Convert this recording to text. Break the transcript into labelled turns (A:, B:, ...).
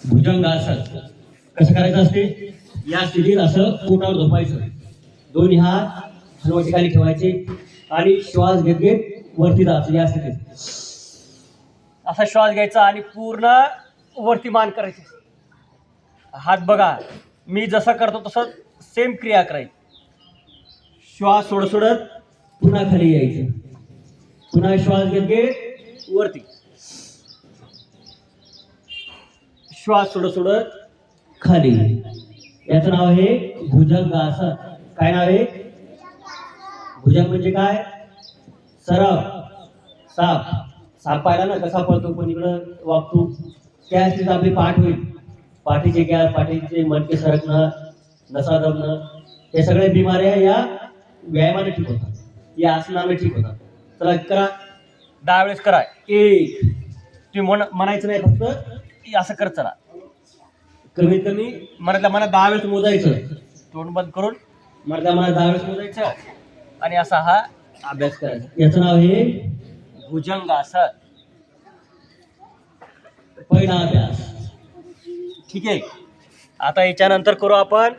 A: भुजंगासन कसं करायचं असते? या स्थितीत असं पोटावर झोपायचं, दोन्ही हात हलवा ठिकाणी ठेवायचे आणि श्वास घेत घेत वरती जायचं. या स्थितीत असा श्वास घ्यायचा आणि पूर्ण वरती मान करायची. हात बघा, मी जसं करतो तसं सेम क्रिया करायची. श्वास सोडत सोडत पुन्हा खाली यायचं, पुन्हा श्वास घेत घेत वरती, श्वास सोडत सोडत खाली. याचं नाव आहे भुजंगासन. काय नाव आहे? भुजंग म्हणजे काय? सराव. साप. साप पाहिला ना कसा पळतो, पण इकडं वागतो. त्या स्थितीत आपली पाठ होईल, पाठीचे गॅस, पाठीचे मणके सरकणं, नसा दबणं, हे सगळ्या बिमाऱ्या या व्यायामाने ठीक होतात, या आसनाने ठीक होतात. चला करा, 10 वेळेस करा. एक, तुम्ही म्हणायचं नाही, फक्त असं करत चला. कमीत कमी मनातल्या मनात 10 वेळेस मोजायचं, तोंड बंद करून मनातल्या मनात 10 वेळेस मोजायचं आणि असा हा अभ्यास करायचा. याचं नाव आहे भुजंगासन. पहिला अभ्यास. ठीक आहे. आता याच्यानंतर करू आपण